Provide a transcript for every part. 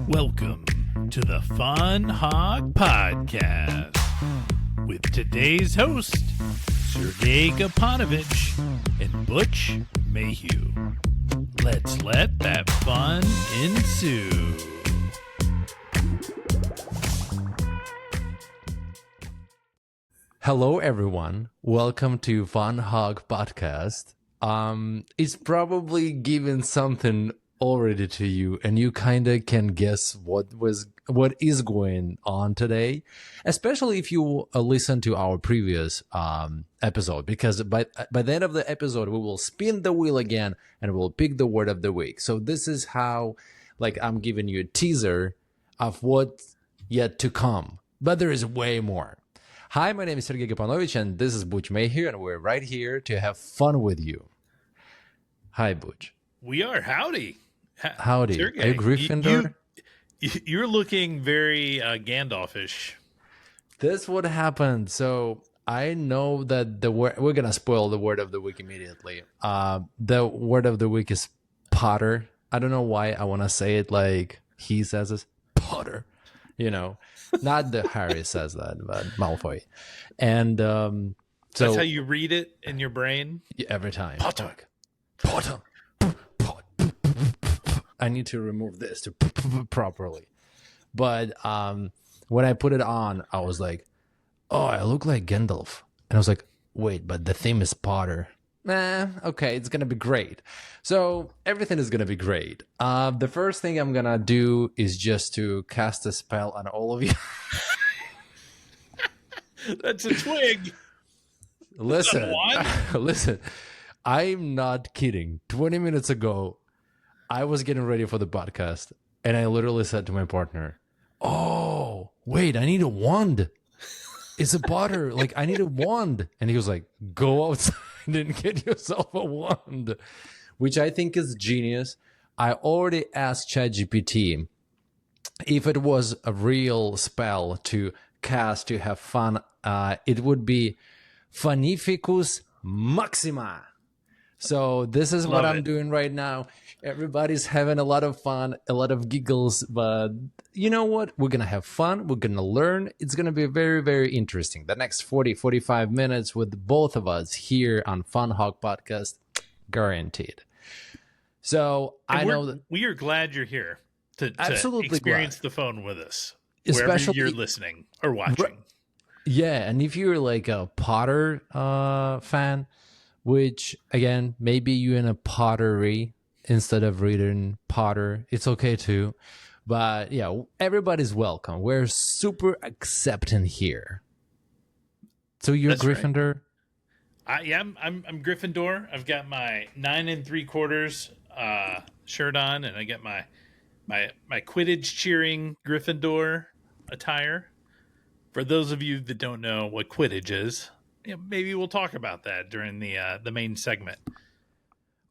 Welcome to the FunHawg Podcast with today's host, Sergei and Butch Mayhew. Let's let that fun ensue. Hello, everyone. Welcome to FunHawg Podcast. It's probably given something already to you, and you kind of can guess what is going on today, especially if you listen to our previous episode, because by the end of the episode we will spin the wheel again and we'll pick the word of the week. So this is how, like, I'm giving you a teaser of what's yet to come, but there is way more. Hi, my name is Sergei and this is Butch Mayhew, and we're right here to have fun with you. Hi, Butch. We are. Howdy. Howdy. Sergei, are you Gryffindor? You're looking very Gandalf-ish. This would happen. So I know that we're gonna spoil the word of the week immediately. The word of the week is Potter. I don't know why I want to say it like he says it, Potter. You know, not that Harry says that, but Malfoy. And so that's how you read it in your brain every time. Potter. Potter. I need to remove this to properly. But when I put it on, I was like, oh, I look like Gandalf. And I was like, wait, but the theme is Potter. Okay, it's going to be great. So everything is going to be great. The first thing I'm going to do is just to cast a spell on all of you. That's a twig. Listen, listen, I'm not kidding. 20 minutes ago, I was getting ready for the podcast, and I literally said to my partner, oh, wait, I need a wand. It's a Potter. Like, I need a wand. And he was like, go outside and get yourself a wand, which I think is genius. I already asked ChatGPT if it was a real spell to cast to have fun. It would be Funificus Maxima. So this is what I'm doing right now. Everybody's having a lot of fun, a lot of giggles, but you know what? We're going to have fun. We're going to learn. It's going to be very, very interesting. The next 45 minutes with both of us here on FunHawg Podcast, guaranteed. So I know that we are glad you're here to absolutely experience glad. the phone with us, Especially, wherever you're listening or watching. Yeah, and if you're like a Potter fan, which, again, maybe you're in a pottery instead of reading Potter, it's okay too. But yeah, everybody's welcome. We're super accepting here. So you're Gryffindor? Right. I'm Gryffindor. I've got my 9 3/4 shirt on, and I got my Quidditch cheering Gryffindor attire. For those of you that don't know what Quidditch is, maybe we'll talk about that during the main segment.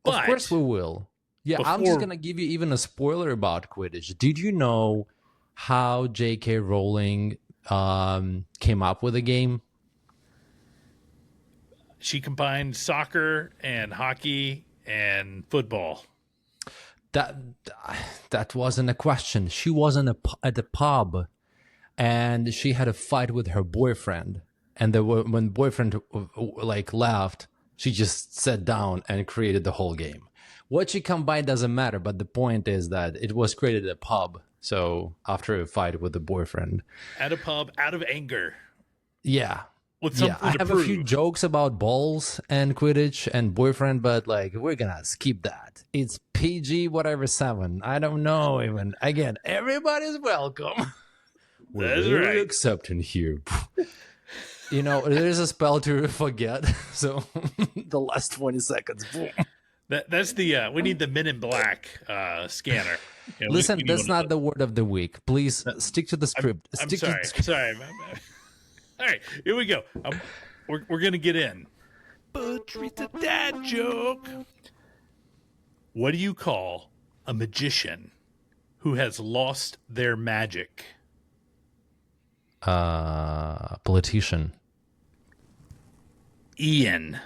But of course we will. Yeah, I'm just going to give you even a spoiler about Quidditch. Did you know how J.K. Rowling came up with the game? She combined soccer and hockey and football. That wasn't a question. She wasn't at the pub, and she had a fight with her boyfriend. And when boyfriend left, she just sat down and created the whole game. What she combined doesn't matter, but the point is that it was created at a pub. So after a fight with the boyfriend, at a pub, out of anger. Yeah. With something I have a few jokes about balls and Quidditch and boyfriend, but we're gonna skip that. It's PG whatever 7. I don't know even. Again, everybody's welcome. We're really accepting here. You know, there's a spell to forget. So the last 20 seconds. Boom. That's the we need the Men in Black scanner. Listen, that's not the word of the week. Please stick to the script. I'm sorry. All right, here we go. We're gonna get in. Butch reads a dad joke. What do you call a magician who has lost their magic? Politician. Ian.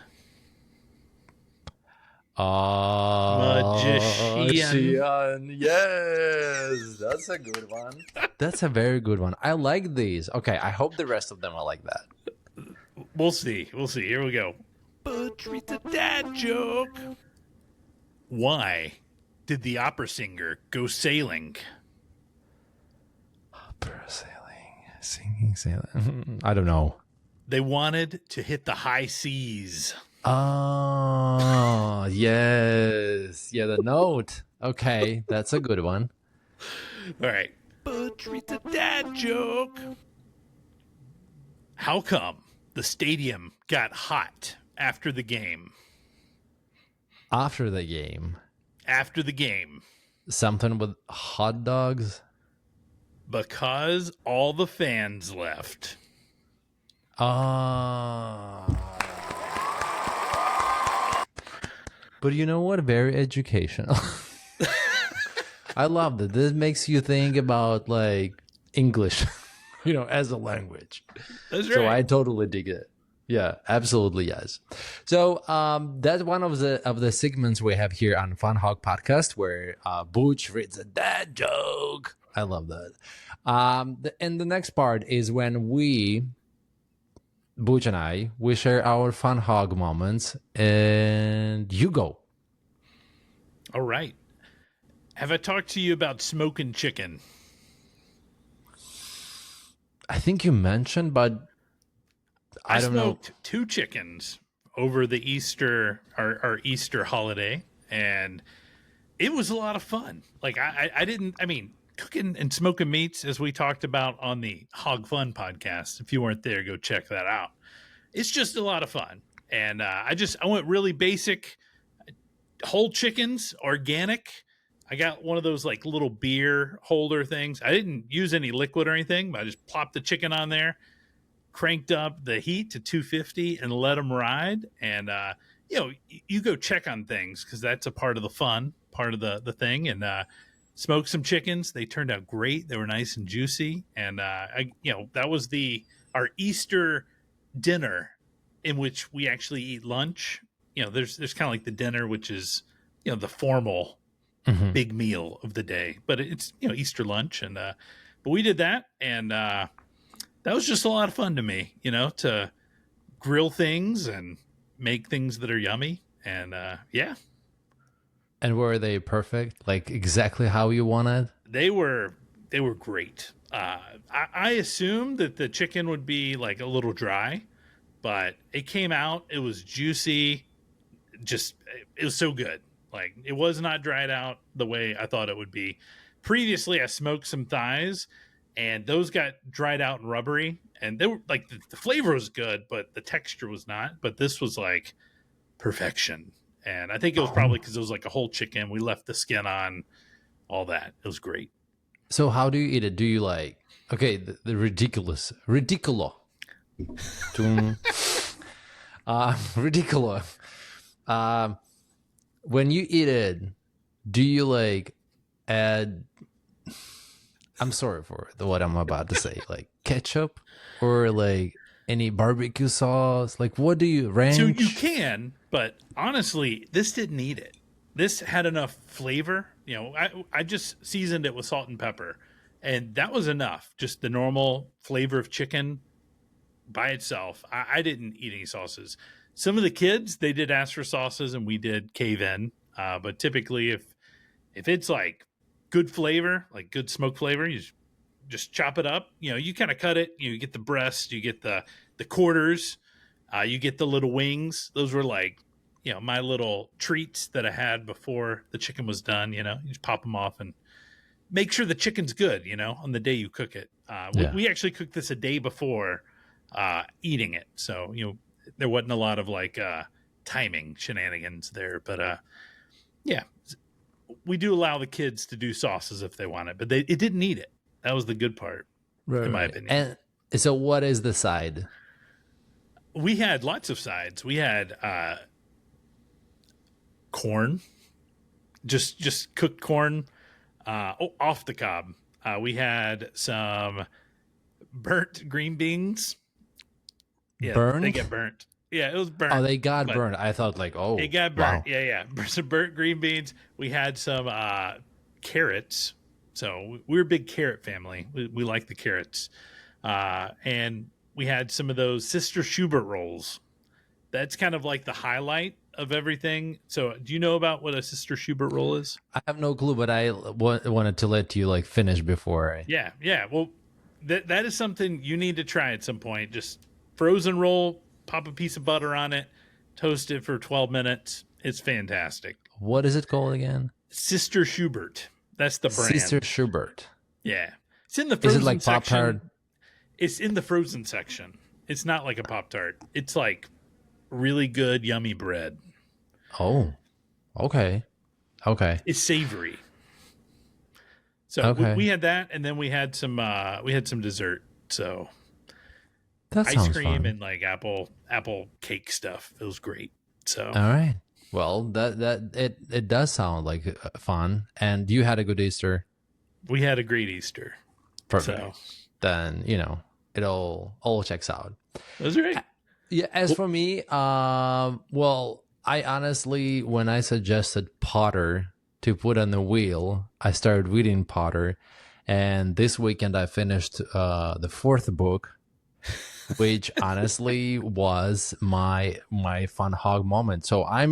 Oh, Xian. Yes, that's a good one. That's a very good one. I like these. Okay, I hope the rest of them are like that. We'll see. We'll see. Here we go. Butch reads a dad joke. Why did the opera singer go sailing? Opera sailing, sailing. I don't know. They wanted to hit the high seas. Oh, yes. Yeah, the note. Okay, that's a good one. All right. Butch reads a dad joke. How come the stadium got hot after the game? After the game. After the game. Something with hot dogs? Because all the fans left. But you know what? Very educational. I love that. This makes you think about like English, as a language. That's right. So I totally dig it. Yeah, absolutely, yes. So that's one of the segments we have here on FunHawg podcast where Butch reads a dad joke. I love that. And the next part is when Butch and I, we share our FunHawg moments, and you go. All right. Have I talked to you about smoking chicken? I think you mentioned, but I don't know. I smoked 2 chickens over the Easter, our Easter holiday, and it was a lot of fun. Like cooking and smoking meats, as we talked about on the Hog Fun podcast. If you weren't there, go check that out. It's just a lot of fun. And I went really basic, whole chickens, organic. I got one of those like little beer holder things. I didn't use any liquid or anything, but I just plopped the chicken on there, cranked up the heat to 250 and let them ride. And, you go check on things because that's a part of the fun, part of the thing. And, smoked some chickens. They turned out great. They were nice and juicy. And, that was our Easter dinner in which we actually eat lunch. There's kind of like the dinner, which is, the formal big meal of the day, but it's, Easter lunch. And, but we did that. And, that was just a lot of fun to me, to grill things and make things that are yummy. And, yeah. And were they perfect? Like exactly how you wanted? They were great. I assumed that the chicken would be like a little dry, but it came out. It was juicy. It was so good. Like it was not dried out the way I thought it would be. Previously, I smoked some thighs, and those got dried out and rubbery. And they were like the flavor was good, but the texture was not. But this was like perfection. And I think it was probably because it was like a whole chicken. We left the skin on, all that. It was great. So how do you eat it? Do you like, okay, the ridiculous. Ridiculous. When you eat it, do you like add, I'm sorry for what I'm about to say, like ketchup or like any barbecue sauce? Like what do you, ranch? So you can, but honestly, this didn't need it. This had enough flavor. I just seasoned it with salt and pepper, and that was enough. Just the normal flavor of chicken by itself. I didn't eat any sauces. Some of the kids, they did ask for sauces, and we did cave in. But typically, if it's like good flavor, like good smoke flavor, you just chop it up. You kind of cut it. You get the breast, you get the quarters, you get the little wings. Those were like, my little treats that I had before the chicken was done. You just pop them off and make sure the chicken's good, on the day you cook it. We actually cooked this a day before eating it. So, there wasn't a lot of like timing shenanigans there. But yeah, we do allow the kids to do sauces if they want it, but it didn't need it. That was the good part, in my opinion. And so what is the side? We had lots of sides. We had corn, just cooked corn off the cob. We had some burnt green beans. Yeah, burnt? They get burnt. Yeah, it was burnt. Oh, they got But burned. I thought like, it oh, got burnt. wow. Yeah. Some burnt green beans. We had some carrots. So we're a big carrot family. We like the carrots. And we had some of those Sister Schubert rolls. That's kind of like the highlight of everything. So do you know about what a Sister Schubert roll is? I have no clue, but I wanted to let you like finish before I. Yeah. Well, that is something you need to try at some point. Just frozen roll, pop a piece of butter on it, toast it for 12 minutes. It's fantastic. What is it called again? Sister Schubert. That's the brand. Sister Schubert. Yeah. It's in the Is frozen it like Pop section. Tart? It's in the frozen section. It's not like a Pop Tart. It's like really good, yummy bread. Oh, okay. Okay. It's savory. So Okay. we had that, and then we had some dessert. So That ice sounds cream fun. and like apple cake stuff. It was great. So All right. Well, it does sound like fun, and you had a good Easter. we had a great Easter. Perfect. So Then it all checks out. that was great. Yeah. As for me, well, I honestly, when I suggested Potter to put on the wheel, I started reading Potter, and this weekend I finished the fourth book, which honestly was my FunHawg moment. So I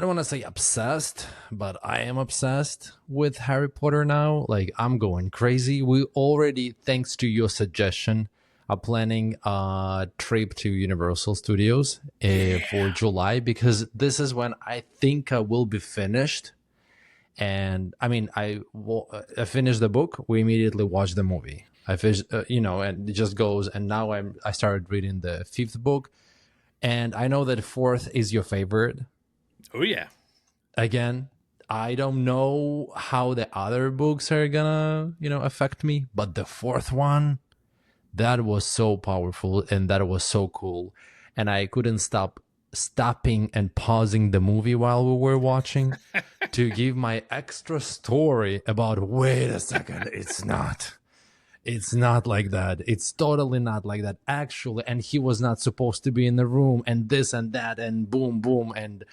don't want to say obsessed, but I am obsessed with Harry Potter now. Like, I'm going crazy. We already, thanks to your suggestion, are planning a trip to Universal Studios for July, because this is when I think I will be finished. And I mean, I finished the book. We immediately watched the movie. I finished, and it just goes. And now I started reading the fifth book, and I know that fourth is your favorite. Oh yeah. Again, I don't know how the other books are gonna, affect me, but the fourth one, that was so powerful and that was so cool. And I couldn't stop stopping and pausing the movie while we were watching to give my extra story about, wait a second, it's not like that. It's totally not like that, actually. And he was not supposed to be in the room, and this and that, and boom, boom. And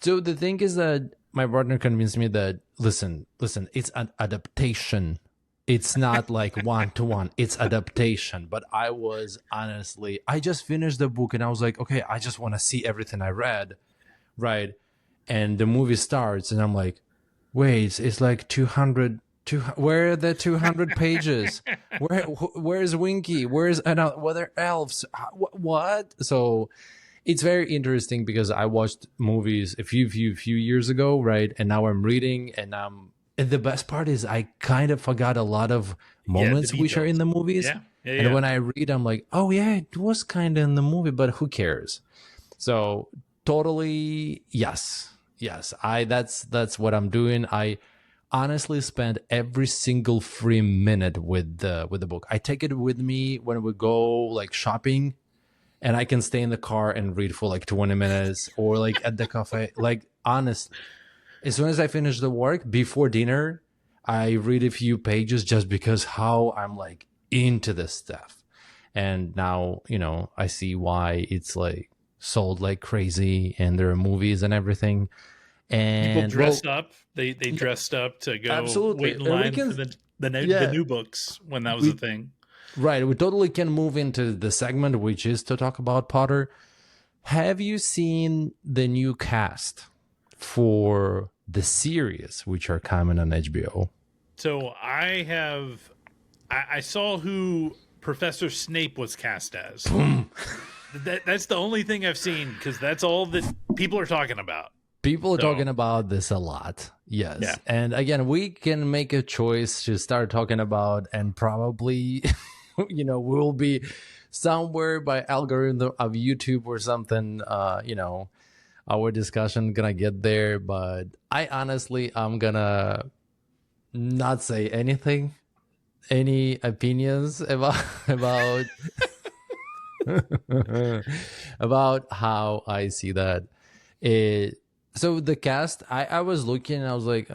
so the thing is that my partner convinced me that, listen, it's an adaptation. It's not like one-to-one. It's adaptation. But I was honestly, I just finished the book and I was like, okay, I just want to see everything I read. Right. And the movie starts and I'm like, wait, it's like 200. Where are the 200 pages? Where's Winky? Where's whether elves? What? So it's very interesting because I watched movies a few years ago, right? And now I'm reading, and the best part is I kind of forgot a lot of moments which are in the movies. Yeah. And when I read, I'm like, oh yeah, it was kind of in the movie, but who cares? So totally, yes. That's what I'm doing. I honestly spend every single free minute with the book. I take it with me when we go like shopping, and I can stay in the car and read for like 20 minutes, or like at the cafe. Like, honestly, as soon as I finish the work before dinner, I read a few pages just because how I'm like into this stuff. And now, I see why it's like sold like crazy, and there are movies and everything. And people dressed up. They dressed up to go absolutely wait in line for the new books when that was a thing. Right. We totally can move into the segment, which is to talk about Potter. Have you seen the new cast for the series, which are coming on HBO? So I saw who Professor Snape was cast as. That's the only thing I've seen, because that's all that people are talking about. People are talking about this a lot. Yes. Yeah. And again, we can make a choice to start talking about, and probably, we'll be somewhere by algorithm of YouTube or something, our discussion gonna get there. But I honestly, I'm gonna not say anything, any opinions about about how I see that. So the cast, I was looking, I was like,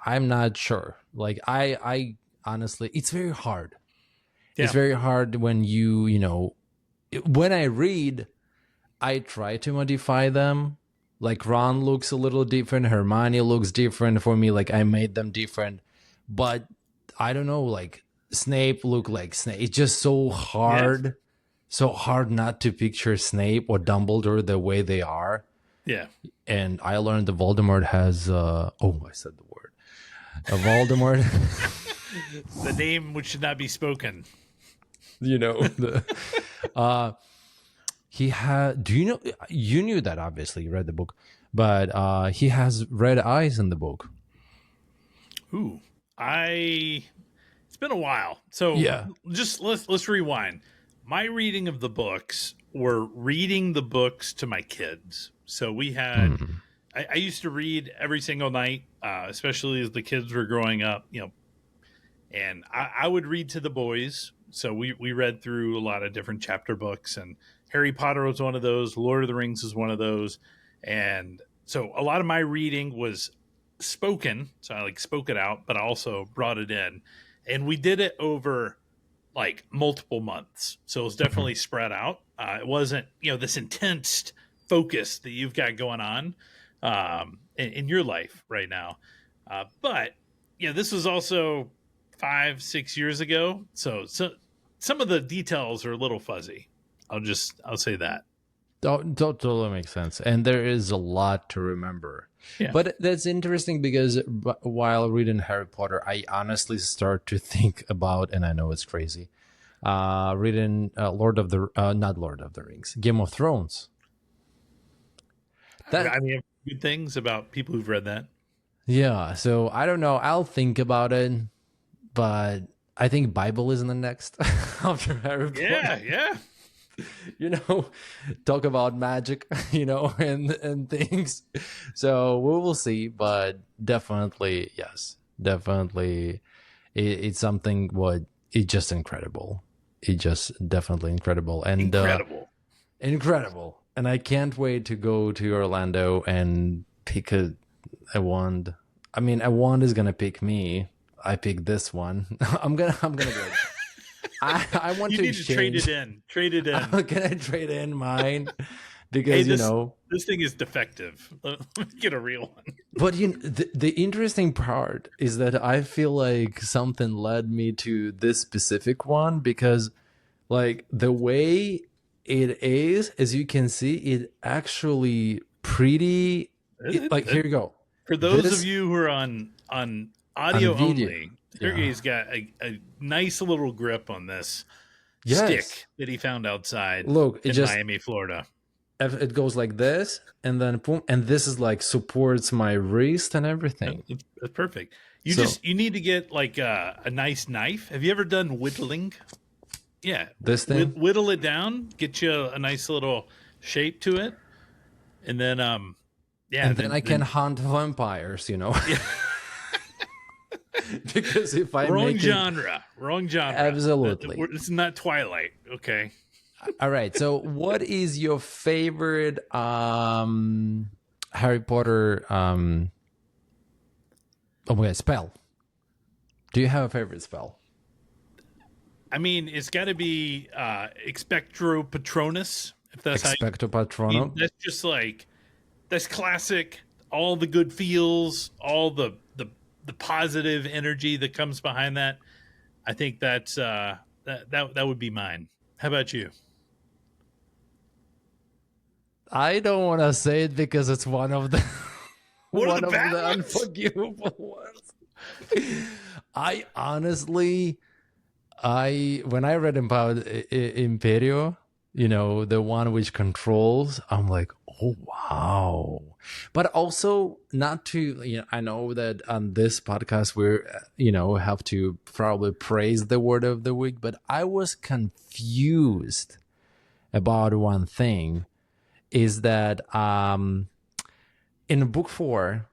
I'm not sure. Like, I honestly, it's very hard. Yeah. It's very hard when you when I read, I try to modify them. Like Ron looks a little different, Hermione looks different for me. Like I made them different, but I don't know. Like Snape look like Snape. It's just Yes. so hard not to picture Snape or Dumbledore the way they are. Yeah. And I learned that Voldemort has. I said the word. Voldemort. The name which should not be spoken. You know the. He had. Do you know? You knew that obviously. You read the book, but he has red eyes in the book. Ooh. It's been a while. So Yeah. just let's rewind. My reading of the books were reading the books to my kids. So we had I used to read every single night, especially as the kids were growing up, and I would read to the boys. So we read through a lot of different chapter books, and Harry Potter was one of those. Lord of the Rings was one of those. And so a lot of my reading was spoken. So I like spoke it out, but I also brought it in. And we did it over like multiple months. So it was definitely spread out. It wasn't, this intense focus that you've got going on in your life right now. But this was also 5-6 years ago. So some of the details are a little fuzzy. I'll say that. Totally makes sense. And there is a lot to remember. Yeah. But that's interesting because while reading Harry Potter, I honestly start to think about, and I know it's crazy, reading not Lord of the Rings, Game of Thrones. I mean, good things about people who've read that. Yeah, so I don't know. I'll think about it, but I think Bible is in the next after Harry Potter. Yeah. Talk about magic, and things. So we will see, but definitely, yes, definitely, it's something. It's just incredible. It's just definitely incredible and incredible. And I can't wait to go to Orlando and pick a wand. I mean, a wand is gonna pick me. I pick this one. I'm gonna go. I want to exchange. Trade it in. Can I trade in mine? Because this thing is defective. Let me get a real one. But the interesting part is that I feel like something led me to this specific one because, like, the way it is, as you can see, it actually pretty. Here you go. For those of you who are on audio only, Sergei's got a nice little grip on this stick that he found outside in Miami, Florida. It goes like this, and then boom, and this is like supports my wrist and everything. That's perfect. You need to get like a nice knife. Have you ever done whittling? Yeah, this thing. Whittle it down, get you a nice little shape to it, and then then I can hunt vampires. Yeah. Because if I wrong genre, absolutely, it's not Twilight. Okay. All right. So, what is your favorite Harry Potter spell? Do you have a favorite spell? I mean, it's got to be Expectro Patronus. If that's Expecto Patronum. That's just like that's classic. All the good feels, all the positive energy that comes behind that. I think that's that would be mine. How about you? I don't want to say it because it's one of the one of the unforgivable ones. I honestly, when I read about Imperio, the one which controls, I'm like, oh wow. But also not to, I know that on this podcast we're, have to probably praise the word of the week, but I was confused about one thing. Is that in book 4,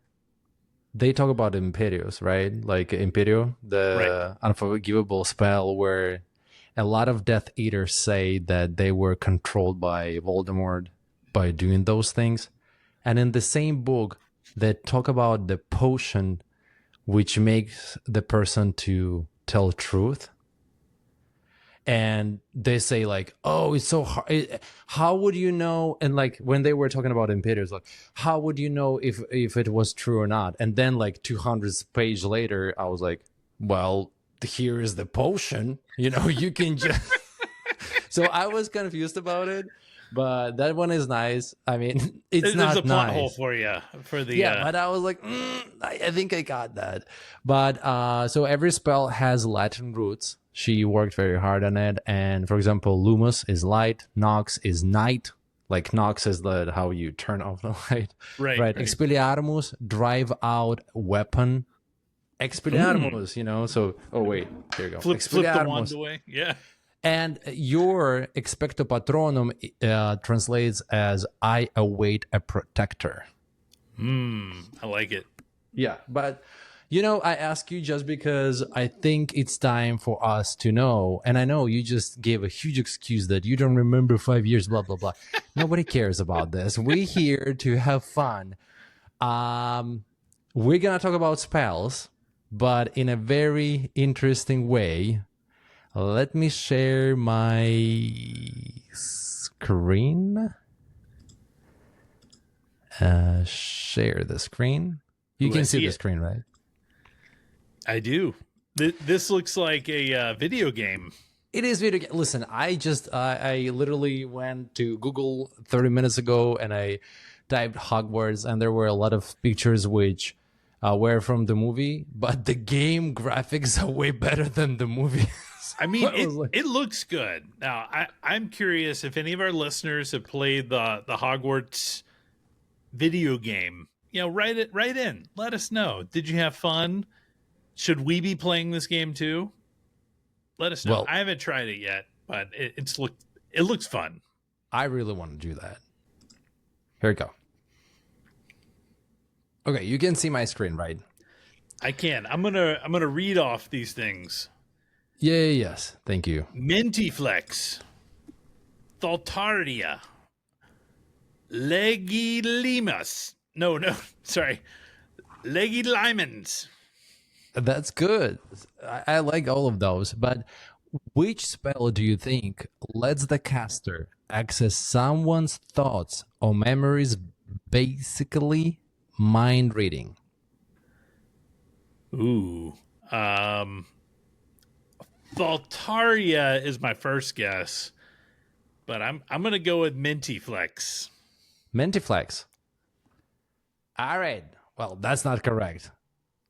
they talk about Imperios, right? Like Imperio, the unforgivable spell where a lot of Death Eaters say that they were controlled by Voldemort by doing those things. And in the same book, they talk about the potion which makes the person to tell truth. and they say like, oh, it's so hard. How would you know? And like when they were talking about Imperials, like, how would you know if it was true or not? And then like 200 page later, I was like, well, here is the potion, you can just so I was confused about it, but that one is nice. I mean, it's There's not a plot nice. hole for you for the But I was like, I think I got that. But so every spell has Latin roots. She worked very hard on it. And for example, Lumos is light, Nox is night. Like Nox is how you turn off the light. right. Expelliarmus, drive out weapon. Expelliarmus, so wait, here you go. Flip the wand away. Yeah. And your expecto patronum translates as I await a protector. I like it. Yeah, but I ask you just because I think it's time for us to know. And I know you just gave a huge excuse that you don't remember 5 years, blah, blah, blah. Nobody cares about this. We're here to have fun. We're going to talk about spells, but in a very interesting way. Let me share my screen. Share the screen. You can see the screen, right? I do. This looks like a video game. It is video game. Listen, I literally went to Google 30 minutes ago and I typed Hogwarts, and there were a lot of pictures which were from the movie, but the game graphics are way better than the movie. I mean, it looks good. Now, I'm curious if any of our listeners have played the Hogwarts video game. Write in. Let us know. Did you have fun? Should we be playing this game too? Let us know. Well, I haven't tried it yet, but it looks fun. I really want to do that. Here we go. Okay, you can see my screen, right? I can. I'm gonna read off these things. Yes. Thank you. Mintiflex, Thaltaria, Legilimus. No, sorry. Legilimens. That's good. I like all of those, but which spell do you think lets the caster access someone's thoughts or memories, basically mind reading? Ooh. Thaltaria is my first guess, but I'm gonna go with Mintiflex. Mintiflex. All right. Well, that's not correct.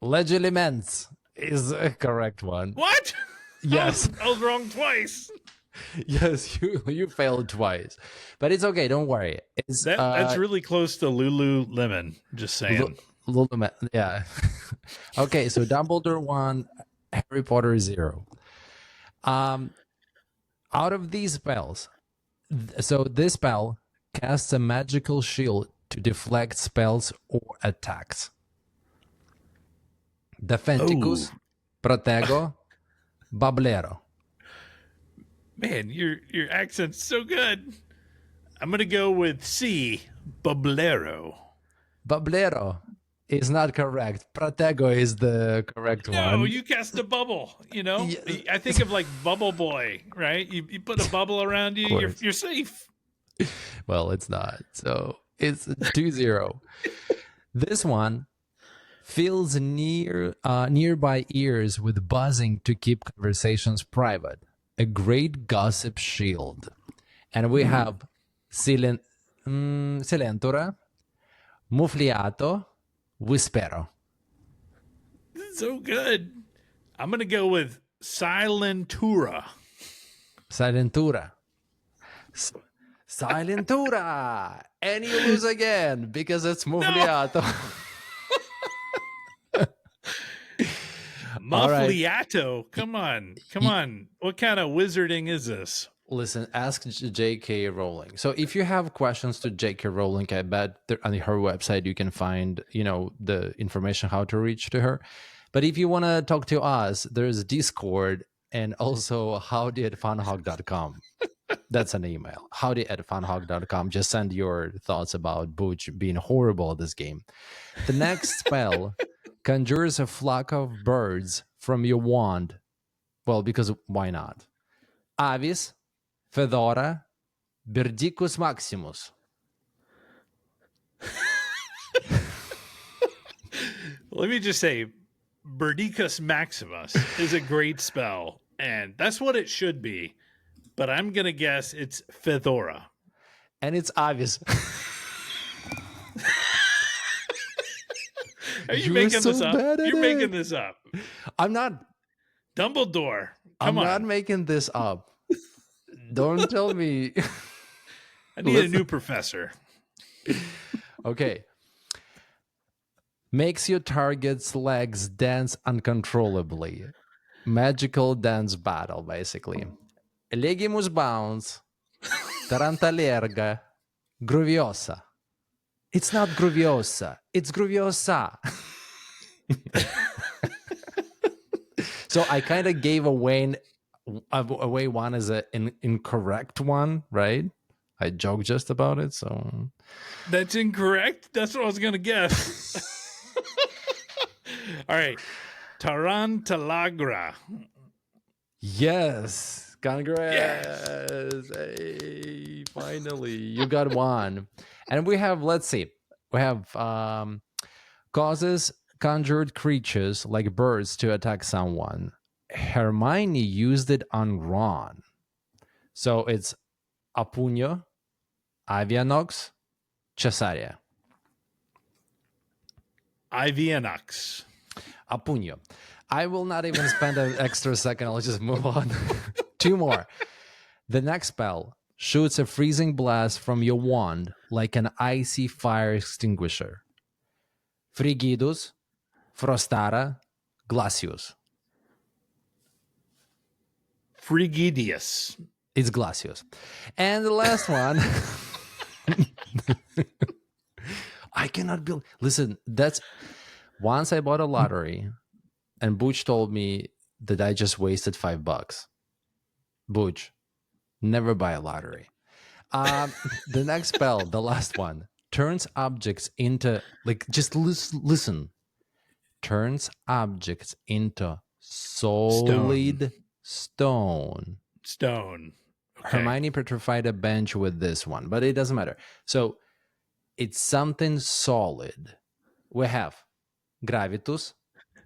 Legilimens is a correct one. What? Yes. I was wrong twice. Yes, you failed twice, but it's okay. Don't worry. That's really close to Lululemon. Just saying. Lululemon. Yeah. Okay, so Dumbledore 1, Harry Potter 0. Out of these spells, so this spell casts a magical shield to deflect spells or attacks. Defenticus, Protego, Bablero. Man, your accent's so good. I'm gonna go with C, Bablero. Bablero is not correct. Protego is the correct one. No, you cast a bubble. Yeah. I think of like Bubble Boy, right? You put a bubble around you, you're safe. Well, it's not. So it's 2-0. This one fills nearby ears with buzzing to keep conversations private. A great gossip shield. And we have Silentura, Muffliato, Whispero. So good. I'm going to go with Silentura. Silentura. And you lose again because it's Muffliato. Muffliato. Right. Come on. What kind of wizarding is this? Listen, ask J.K. Rowling. So if you have questions to J.K. Rowling, I bet on her website you can find, the information how to reach to her. But if you want to talk to us, there's Discord and also howdy@funhawg.com. That's an email. howdy@funhawg.com. Just send your thoughts about Butch being horrible at this game. The next spell conjures a flock of birds from your wand. Well, because why not? Avis, Fedora, Birdicus maximus. Let me just say, Birdicus maximus is a great spell, and that's what it should be. But I'm going to guess it's Fedora. And it's Avis. Are you making this up? You're making this up. I'm not. Dumbledore. I'm not making this up. Don't tell me. I need a new professor. Okay. Makes your target's legs dance uncontrollably. Magical dance battle, basically. Legimus bounce. Tarantalerga. Gruviosa. It's not Gruviosa. It's Gruviosa. So I kind of gave away one as an incorrect one, right? I joked just about it, so... That's incorrect? That's what I was going to guess. All right. Tarantalagra. Yes. Congrats. Yes. Hey, finally. You got one. And we have, let's see. We have causes conjured creatures like birds to attack someone. Hermione used it on Ron. So it's Apunyo, Avianox, Cesaria. Ivianox. Apunyo. I will not even spend an extra second. I'll just move on. Two more. The next spell shoots a freezing blast from your wand like an icy fire extinguisher. Frigidus, Frostara, Glacius. Frigidius. It's Glacius. And the last one. I cannot believe. Listen, that's once I bought a lottery and Butch told me that I just wasted $5. Butch, never buy a lottery. The next spell, the last one, turns objects into, like, just listen. Turns objects into solid stone. Okay. Hermione petrified a bench with this one, but it doesn't matter. So it's something solid. We have Gravitus,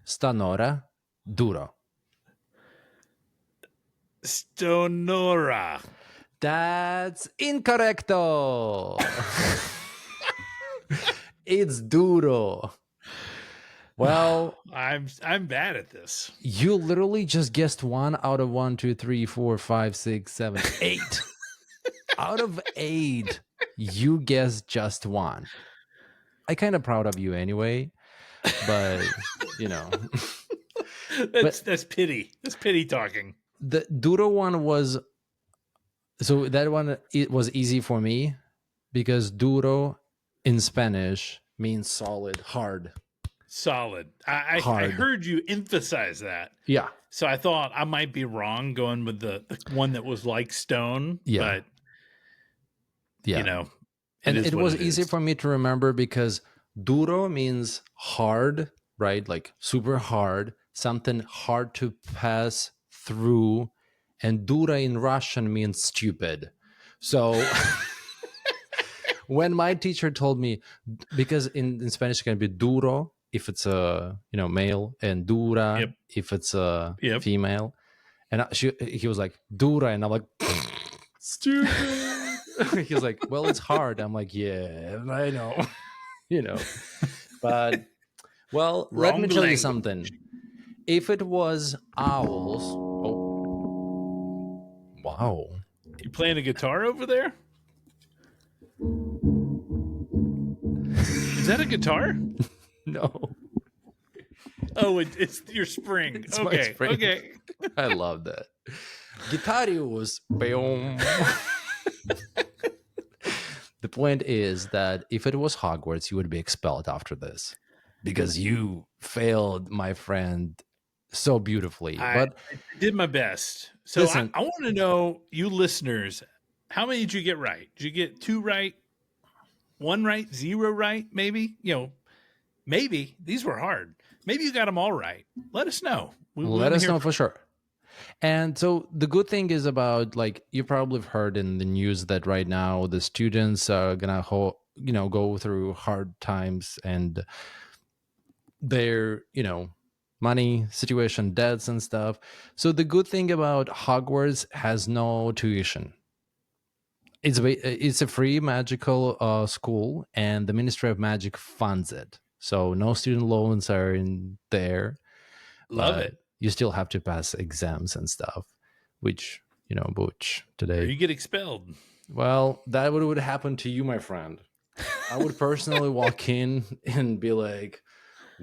Stanora, Duro. Stonora. That's incorrecto. It's Duro. Well, I'm bad at this. You literally just guessed 1 out of 1, 2, 3, 4, 5, 6, 7, 8. Out of 8, you guessed just 1. I kind of proud of you anyway, but you know. That's pity. That's pity talking. The Duro one was, so that one, it was easy for me because Duro in Spanish means solid, hard. Solid. I heard you emphasize that. Yeah. So I thought I might be wrong going with the one that was like stone. Yeah. But, you know. And it was easy for me to remember because Duro means hard, right? Like super hard, something hard to pass through. And Dura in Russian means stupid. So when my teacher told me, because in Spanish it can be duro if it's a male, and dura if it's a female, and he was like dura, and I'm like stupid. He was like, well, it's hard. I'm like, yeah, I know. But well, let me tell you something. If it was owls, wow, you playing a guitar over there? Is that a guitar? No. Oh, it's your spring. It's okay. My spring. Okay. I love that. Guitarius. The point is that if it was Hogwarts, you would be expelled after this because you failed, my friend, so beautifully. But I did my best. So listen, I want to know, you listeners, how many did you get right? Did you get 2 right, 1 right, 0 right? Maybe, maybe these were hard. Maybe you got them all right. Let us know. Let us know for sure. And so the good thing is about, like, you probably have heard in the news that right now the students are gonna go through hard times, and their money situation, debts and stuff. So the good thing about Hogwarts has no tuition. It's a free magical school, and the Ministry of Magic funds it. So no student loans are in there, Love but it. you still have to pass exams and stuff, which Butch Or today. you get expelled. Well, that would happen to you, my friend. I would personally walk in and be like,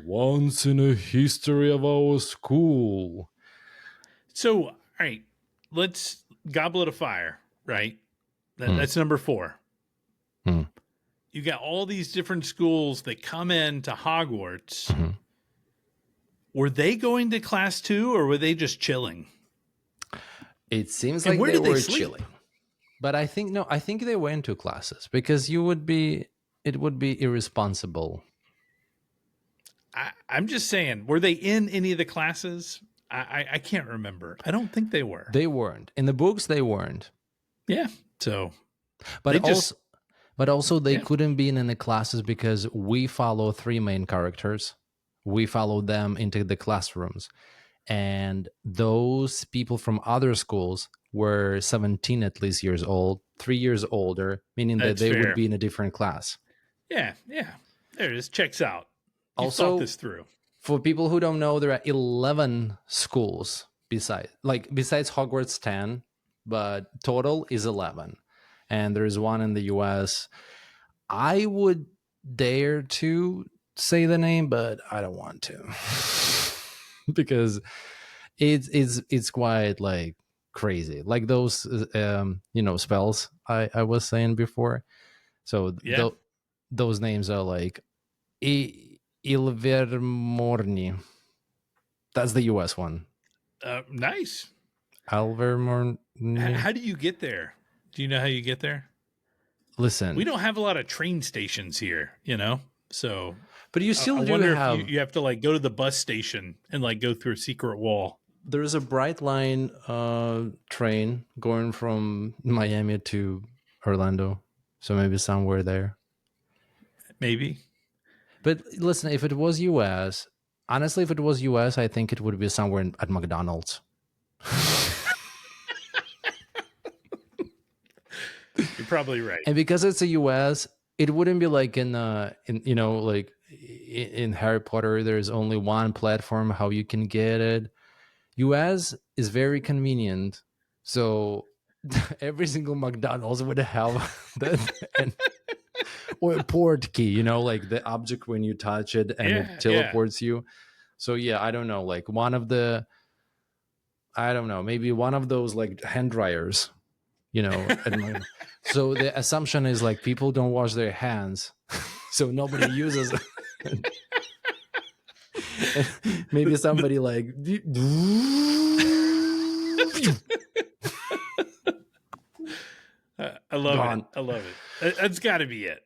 once in a history of our school. So, all right, let's Goblet of Fire, right? That's number 4. Hmm. You got all these different schools that come into Hogwarts. Mhm. Were they going to class too, or were they just chilling? It seems And like where they did they were sleep? chilling. But I think no, I think they went to classes, because it would be irresponsible. I'm just saying, were they in any of the classes? I can't remember. I don't think they were. They weren't. In the books they weren't. Yeah. So But they just also they yeah. couldn't be in the classes because we follow 3 main characters. We follow them into the classrooms. And those people from other schools were 17 at least years old, 3 years older, meaning that That's they would fair. be in a different class. Yeah. There it is. Checks out. You thought Also, this through. for people who don't know, there are 11 schools besides Hogwarts 10, but total is 11. And there's one in the US. I would dare to say the name, but I don't want to. Because it's quite like crazy, like those spells I was saying before. So Yeah. those names are like Ilvermorny. That's the US one. Nice. Alvermorny. How do you get there? Do you know how you get there? We Listen, don't have a lot of train stations here, So but you I still do wonder if have. you have to like go to the bus station and like go through a secret wall. There's a Bright Line train going from Miami to Orlando, so maybe somewhere there. Maybe. But listen, if it was US, honestly, if it was US, I think it would be somewhere at McDonald's. You're probably right. And because it's a US, it wouldn't be like in like in Harry Potter. There's only one platform how you can get it. US is very convenient, so every single McDonald's would have that, or a port key, like the object when you touch it and it teleports you. So yeah, I don't know, like maybe one of those like hand dryers, so the assumption is like people don't wash their hands, so nobody uses it. Maybe somebody like I love gone. it. I love it. That's got to be it.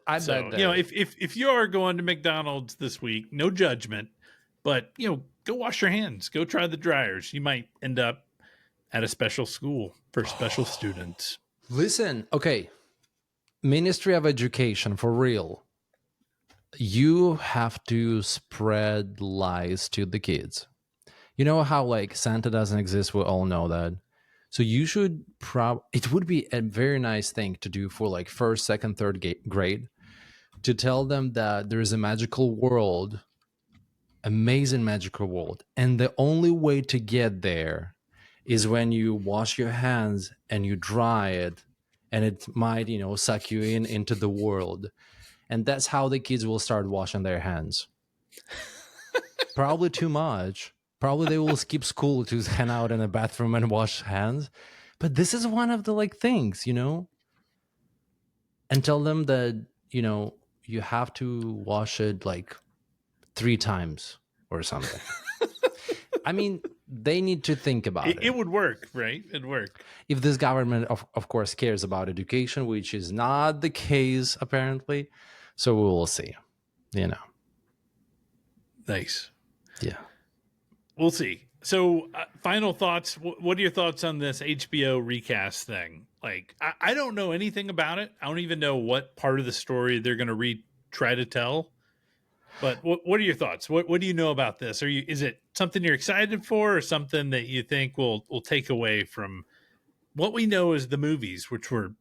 I So, bet if you are going to McDonald's this week, no judgment, but go wash your hands, go try the dryers. You might end up at a special school for special students. Listen, okay, Ministry of Education, for real. You have to spread lies to the kids. You know how like Santa doesn't exist? We all know that. So you should it would be a very nice thing to do for like first, second, third grade, to tell them that there is a magical world, amazing magical world, and the only way to get there is when you wash your hands and you dry it, and it might suck you into the world. And that's how the kids will start washing their hands. Probably too much. Probably they will skip school to hang out in a bathroom and wash hands. But this is one of the like things, and tell them that, you have to wash it like 3 times or something. I mean, they need to think about it. It would work, right? It'd work. If this government, of course, cares about education, which is not the case, apparently. So we will see, Nice. Yeah. We'll see. So, final thoughts. What are your thoughts on this HBO recast thing? Like, I don't know anything about it. I don't even know what part of the story they're going to try to tell. But what are your thoughts? What do you know about this? Is it something you're excited for, or something that you think will take away from what we know as the movies, which were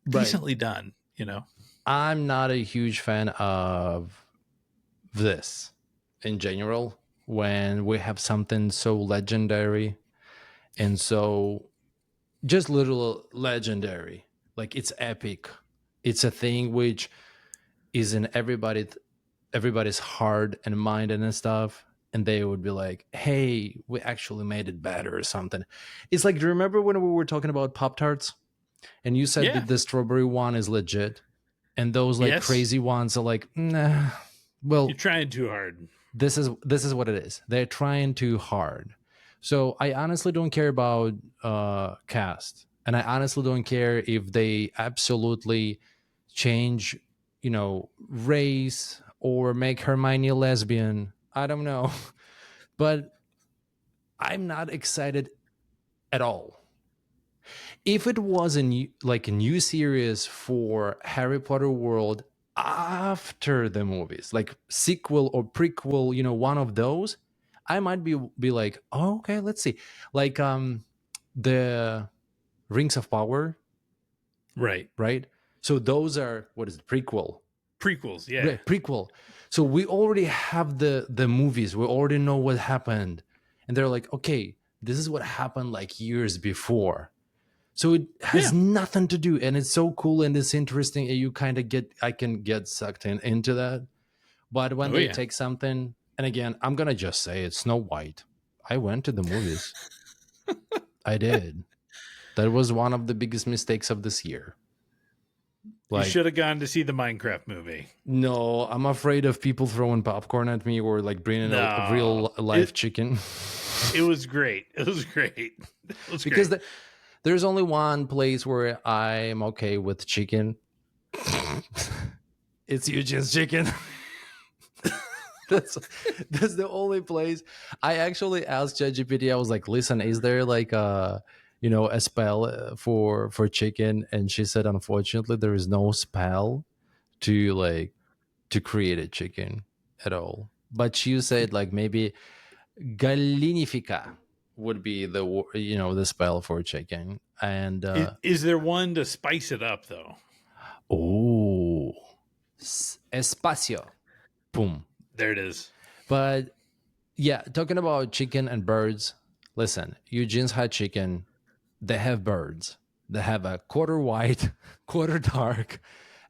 Right. decently done? You know, I'm not a huge fan of this in general when we have something so legendary and so just little legendary. Like it's epic. It's a thing which is in everybody's heart and mind and stuff. And they would be like, hey, we actually made it better or something. It's like, do you remember when we were talking about Pop Tarts? And you said yeah, that the strawberry one is legit. And those like yes, crazy ones are like, nah. you're Well, trying too hard. this is what it is. They're trying too hard. So I honestly don't care about cast, and I honestly don't care if they absolutely change, race or make Hermione a lesbian. I don't know, but I'm not excited at all. If it was a new series for Harry Potter world after the movies, like sequel or prequel, one of those, I might be like, oh, okay, let's see. Like the Rings of Power, Right. right? So those are, what is it, prequel. Prequels, yeah. Right, prequel. So we already have the movies. We already know what happened. And they're like, okay, this is what happened like years before. So it has Yeah. nothing to do, and it's so cool and it's interesting. And I can get sucked into that. But when Oh they yeah. take something, and again, I'm gonna just say it's Snow White. I went to the movies. I did. That was one of the biggest mistakes of this year. You Like, should have gone to see the Minecraft movie. no, I'm afraid of people throwing popcorn at me or like bringing a No. real live chicken. It was great. It was great. It was Because great. there's only one place where I'm okay with chicken. It's Eugene's chicken. that's that's the only place. I actually asked ChatGPT. I was like, "Listen, is there like a spell for chicken?" And she said, "Unfortunately, there is no spell to create a chicken at all." But she said like maybe galinifica would be the spell for chicken. And Is there one to spice it up though? oh, espacio, boom. There it is. But yeah, talking about chicken and birds, listen, Eugene's Hot Chicken, they have birds. They have a quarter white, quarter dark,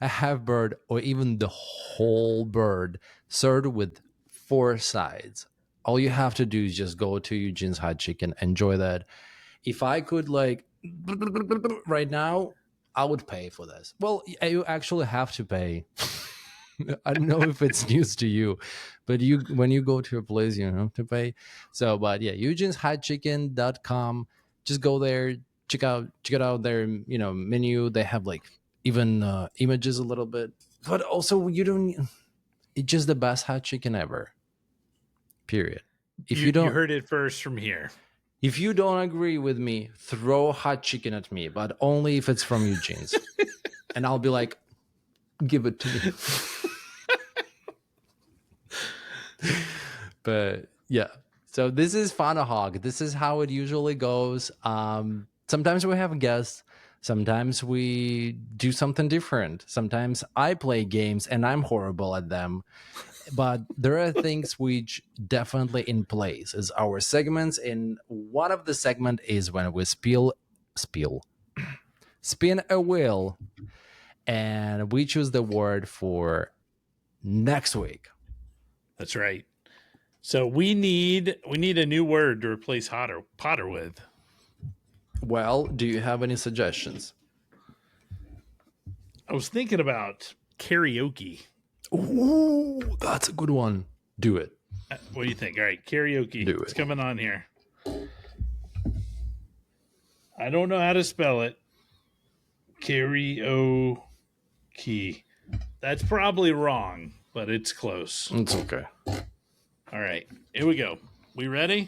a half bird, or even the whole bird served with four sides. All you have to do is just go to Eugene's Hot Chicken, enjoy that. If I could, like, right now, I would pay for this. Well, you actually have to pay. I don't know if it's news to you, but when you go to a place, you have to pay. So, but yeah, eugenshotchicken.com. Just go there, check it out their menu. They have like even images a little bit, but also you don't. It's just the best hot chicken ever. Period. If you You don't, heard it first from here. if you don't agree with me, throw hot chicken at me, but only if it's from Eugene's, and I'll be like, give it to me. But yeah, so this is FunHawg. This is how it usually goes. Sometimes we have guests. Sometimes we do something different. Sometimes I play games and I'm horrible at them. But there are things which definitely in place is our segments. And one of the segment is when we spin a wheel, and we choose the word for next week. That's right. So we need a new word to replace Potter with. Well, do you have any suggestions? I was thinking about karaoke. Ooh, that's a good one. Do it. What do you think? All right, karaoke. Do It's it. coming on here. I don't know how to spell it. Karaoke. That's probably wrong, but it's close. It's okay. All right, here we go. We ready?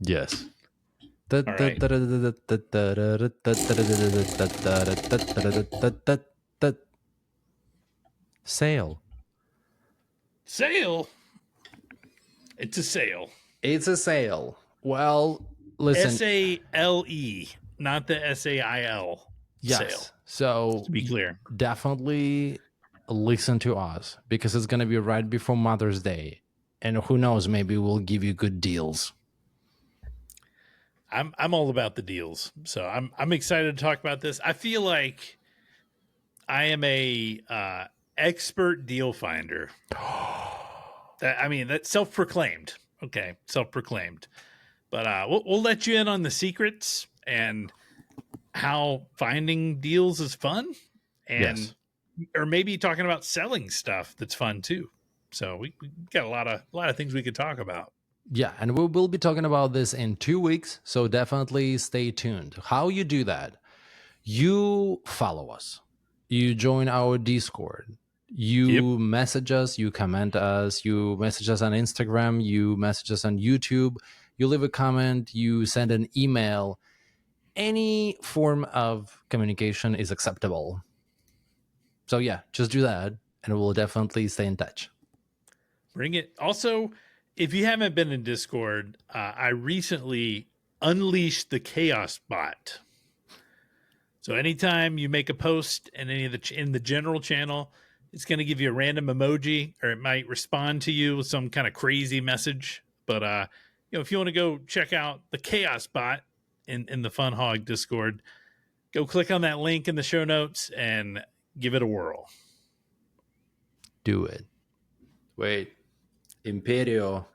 Yes. Sale. Sale. It's a sale. It's a sale. Well, listen. SALE, not the SAIL. Yes. Sale. So to be clear, definitely listen to us because it's going to be right before Mother's Day. And who knows, maybe we'll give you good deals. I'm all about the deals. So I'm excited to talk about this. I feel like I am a expert deal finder. That's self-proclaimed. Okay, self-proclaimed. But we'll let you in on the secrets and how finding deals is fun, and or maybe talking about selling stuff that's fun too. So we got a lot of things we could talk about. Yeah, and we will be talking about this in 2 weeks, so definitely stay tuned. How you do that? You follow us. You join our Discord. You message us, you comment us, you message us on Instagram, you message us on YouTube, you leave a comment, you send an email. Any form of communication is acceptable. So yeah, just do that and we'll definitely stay in touch. Bring it. Also, if you haven't been in Discord, I recently unleashed the Chaos Bot. So anytime you make a post in any of in the general channel, it's going to give you a random emoji, or it might respond to you with some kind of crazy message. But if you want to go check out the Chaos Bot in the FunHawg Discord, go click on that link in the show notes and give it a whirl. Do it. Wait. Imperio.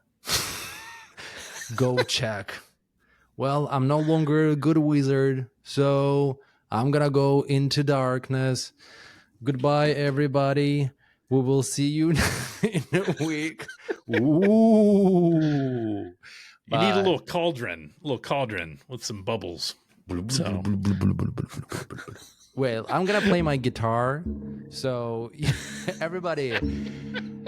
Go check. Well, I'm no longer a good wizard, so I'm gonna go into darkness. Goodbye, everybody. We will see you in a week. Ooh. You need a little cauldron with some bubbles. So. Well, I'm gonna play my guitar. So everybody,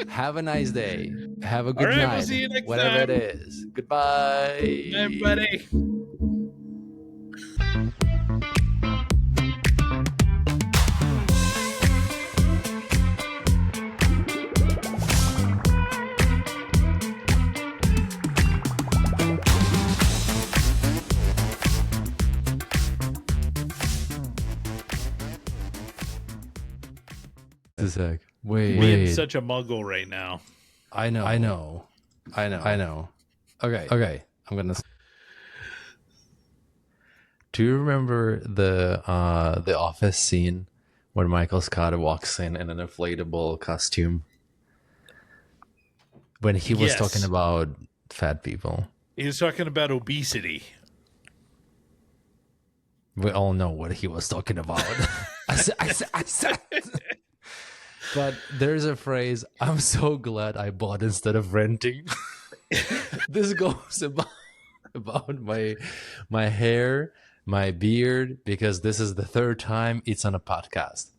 have a nice day. Have a good night. We'll see you next whatever time. It is. Goodbye. Bye, everybody. A sec. Wait. Being such a muggle right now. I know. Okay. I'm gonna. Do you remember the Office scene when Michael Scott walks in an inflatable costume? When he was talking about fat people. He was talking about obesity. We all know what he was talking about. I said. But there's a phrase, I'm so glad I bought instead of renting. This goes about my hair, my beard, because this is the third time it's on a podcast.